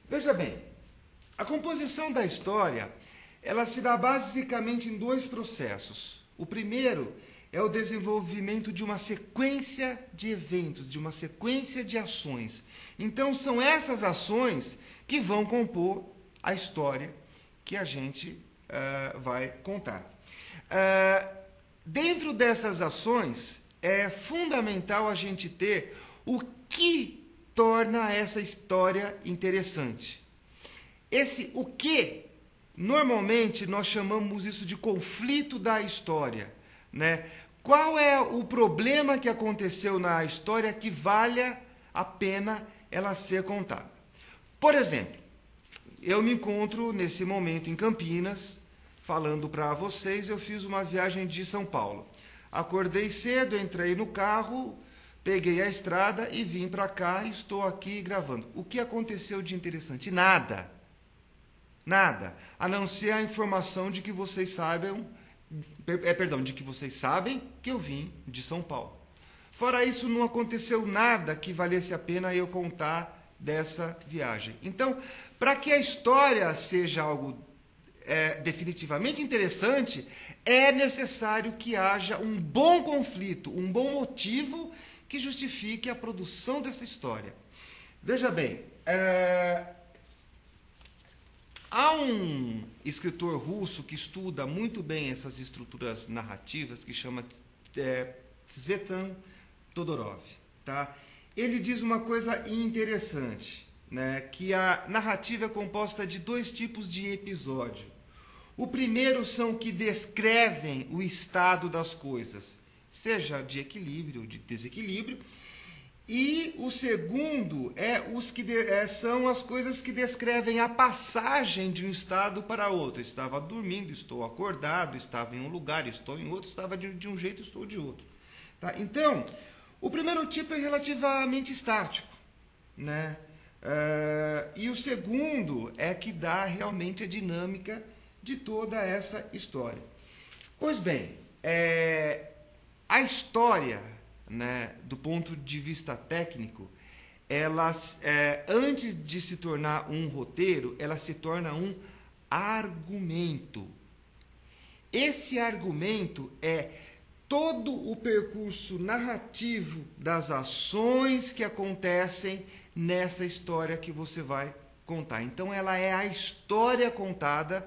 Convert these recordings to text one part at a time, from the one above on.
Veja bem, a composição da história, ela se dá basicamente em dois processos. O primeiro é o desenvolvimento de uma sequência de eventos, de uma sequência de ações. Então, são essas ações que vão compor a história que a gente vai contar. Dentro dessas ações, é fundamental a gente ter o que torna essa história interessante. Esse o que, normalmente, nós chamamos isso de conflito da história, né? Qual é o problema que aconteceu na história que valha a pena ela ser contada? Por exemplo, eu me encontro nesse momento em Campinas, falando para vocês, eu fiz uma viagem de São Paulo. Acordei cedo, entrei no carro, peguei a estrada e vim para cá e estou aqui gravando. O que aconteceu de interessante? Nada. Nada. A não ser a informação de que vocês sabem, de que vocês sabem que eu vim de São Paulo. Fora isso, não aconteceu nada que valesse a pena eu contar dessa viagem. Então, para que a história seja algo definitivamente interessante, é necessário que haja um bom conflito, um bom motivo que justifique a produção dessa história. Veja bem, há um escritor russo que estuda muito bem essas estruturas narrativas, que chama Tsvetan Todorov. Tá? Ele diz uma coisa interessante, né? Que a narrativa é composta de dois tipos de episódio. O primeiro são que descrevem o estado das coisas, seja de equilíbrio ou de desequilíbrio. E o segundo são as coisas que descrevem a passagem de um estado para outro. Estava dormindo, estou acordado, estava em um lugar, estou em outro, estava de um jeito, estou de outro. Tá? Então, o primeiro tipo é relativamente estático, né? E o segundo é que dá realmente a dinâmica de toda essa história. Pois bem, a história, né, do ponto de vista técnico, ela, antes de se tornar um roteiro, ela se torna um argumento. Esse argumento é todo o percurso narrativo das ações que acontecem nessa história que você vai contar. Então, ela é a história contada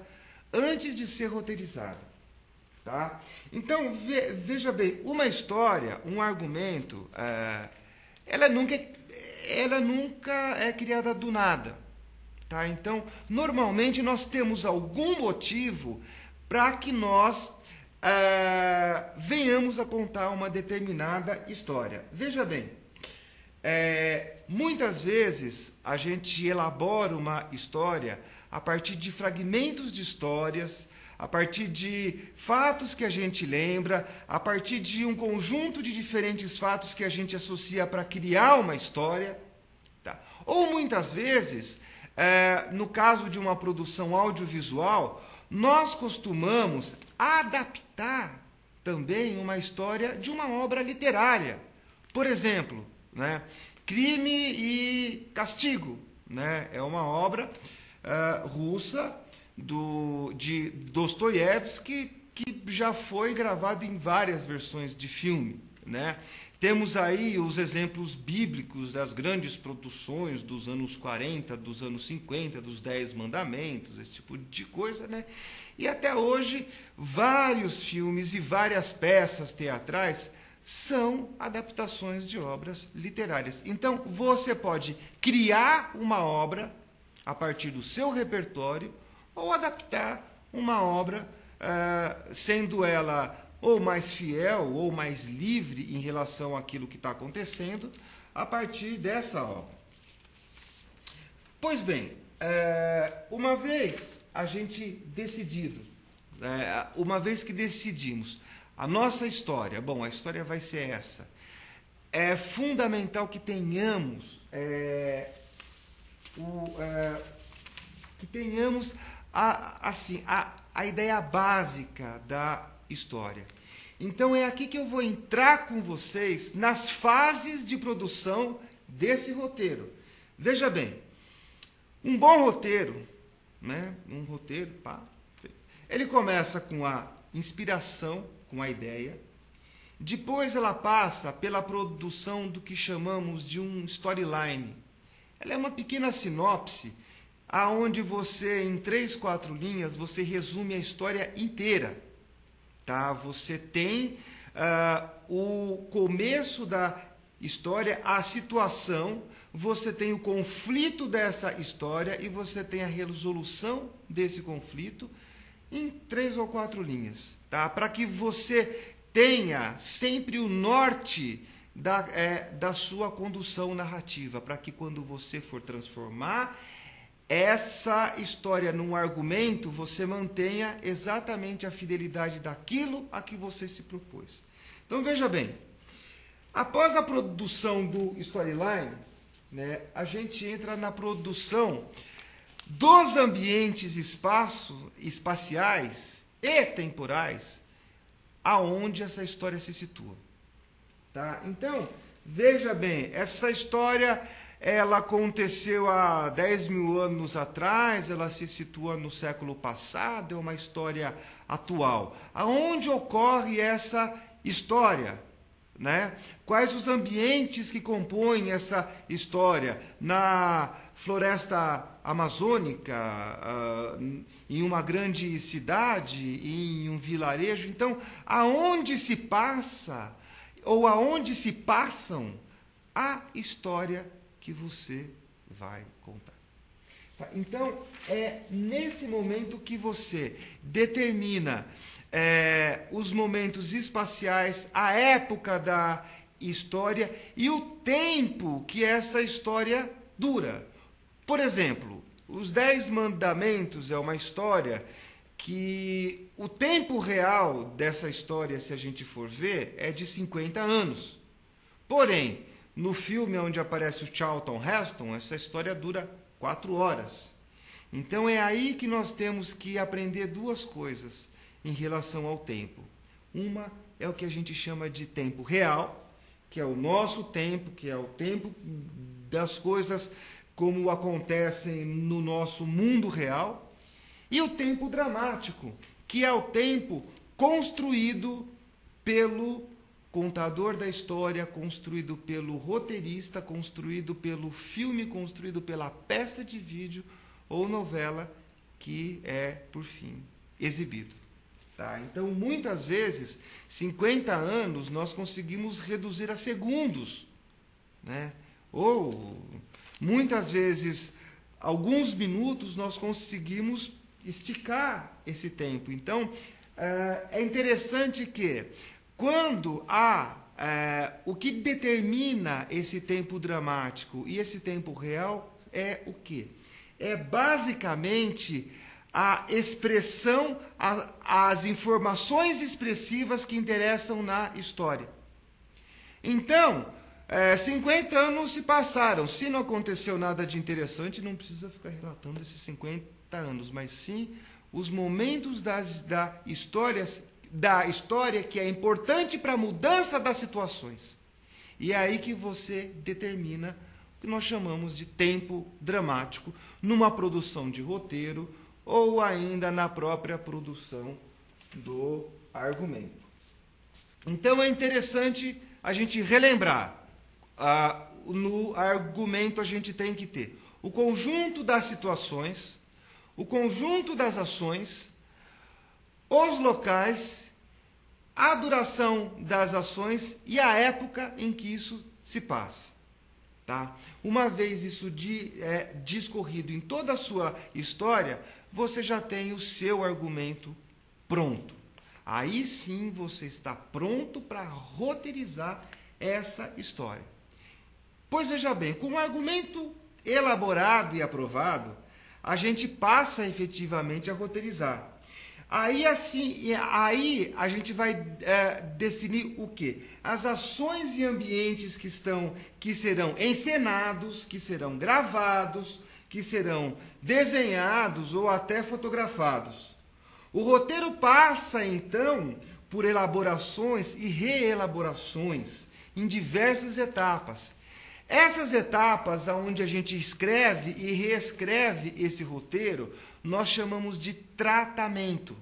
antes de ser roteirizada. Tá? Então, veja bem, uma história, um argumento, ela nunca é criada do nada. Tá? Então, normalmente, nós temos algum motivo para que nós venhamos a contar uma determinada história. Veja bem, muitas vezes a gente elabora uma história a partir de fragmentos de histórias, a partir de fatos que a gente lembra, a partir de um conjunto de diferentes fatos que a gente associa para criar uma história. Tá? Ou muitas vezes, no caso de uma produção audiovisual, nós costumamos adaptar também uma história de uma obra literária. Por exemplo, né, Crime e Castigo, né, é uma obra russa de Dostoiévski, que já foi gravado em várias versões de filme, né? Temos aí os exemplos bíblicos das grandes produções dos anos 40, dos anos 50, dos 10 Mandamentos, esse tipo de coisa, né? E até hoje, vários filmes e várias peças teatrais são adaptações de obras literárias. Então, você pode criar uma obra a partir do seu repertório, ou adaptar uma obra, sendo ela ou mais fiel ou mais livre em relação àquilo que está acontecendo, a partir dessa obra. Pois bem, uma vez a gente decidido, uma vez que decidimos a nossa história, bom, a história vai ser essa, é fundamental que tenhamos a ideia básica da história. Então é aqui que eu vou entrar com vocês nas fases de produção desse roteiro. Veja bem, Um bom roteiro, né? Um roteiro, pá, ele começa com a inspiração, com a ideia. Depois ela passa pela produção do que chamamos de um storyline. Ela é uma pequena sinopse, aonde você, em 3, 4 linhas, você resume a história inteira. Tá? Você tem o começo da história, a situação, você tem o conflito dessa história e você tem a resolução desse conflito em 3 ou 4 linhas. Tá? Para que você tenha sempre o norte da sua condução narrativa, para que quando você for transformar essa história num argumento, você mantenha exatamente a fidelidade daquilo a que você se propôs. Então veja bem, após a produção do storyline, né, a gente entra na produção dos ambientes espaciais e temporais aonde essa história se situa. Tá? Então, veja bem, essa história ela aconteceu há 10 mil anos atrás, ela se situa no século passado, é uma história atual. Aonde ocorre essa história? Né? Quais os ambientes que compõem essa história? Na floresta amazônica, em uma grande cidade, em um vilarejo. Então, aonde se passa, ou aonde se passam, a história que você vai contar. Tá? Então, é nesse momento que você determina os momentos espaciais, a época da história e o tempo que essa história dura. Por exemplo, os 10 Mandamentos é uma história que o tempo real dessa história, se a gente for ver, é de 50 anos. Porém, no filme onde aparece o Charlton Heston, essa história dura 4 horas. Então é aí que nós temos que aprender 2 coisas em relação ao tempo. Uma é o que a gente chama de tempo real, que é o nosso tempo, que é o tempo das coisas como acontecem no nosso mundo real, e o tempo dramático, que é o tempo construído pelo contador da história, construído pelo roteirista, construído pelo filme, construído pela peça de vídeo ou novela que é, por fim, exibido. Tá? Então, muitas vezes, 50 anos nós conseguimos reduzir a segundos, né? Ou, muitas vezes, alguns minutos nós conseguimos esticar esse tempo. Então, é interessante que, quando há o que determina esse tempo dramático e esse tempo real é o quê? É basicamente a expressão, as informações expressivas que interessam na história. Então, 50 anos se passaram. Se não aconteceu nada de interessante, não precisa ficar relatando esses 50 anos, mas sim os momentos da história que é importante para a mudança das situações. E é aí que você determina o que nós chamamos de tempo dramático numa produção de roteiro ou ainda na própria produção do argumento. Então é interessante a gente relembrar. No argumento a gente tem que ter o conjunto das situações, o conjunto das ações, os locais, a duração das ações e a época em que isso se passa. Tá? Uma vez isso discorrido em toda a sua história, você já tem o seu argumento pronto. Aí sim você está pronto para roteirizar essa história. Pois veja bem, com o argumento elaborado e aprovado, a gente passa efetivamente a roteirizar. Aí a gente vai definir o quê? As ações e ambientes que serão encenados, que serão gravados, que serão desenhados ou até fotografados. O roteiro passa, então, por elaborações e reelaborações em diversas etapas. Essas etapas onde a gente escreve e reescreve esse roteiro, nós chamamos de tratamento.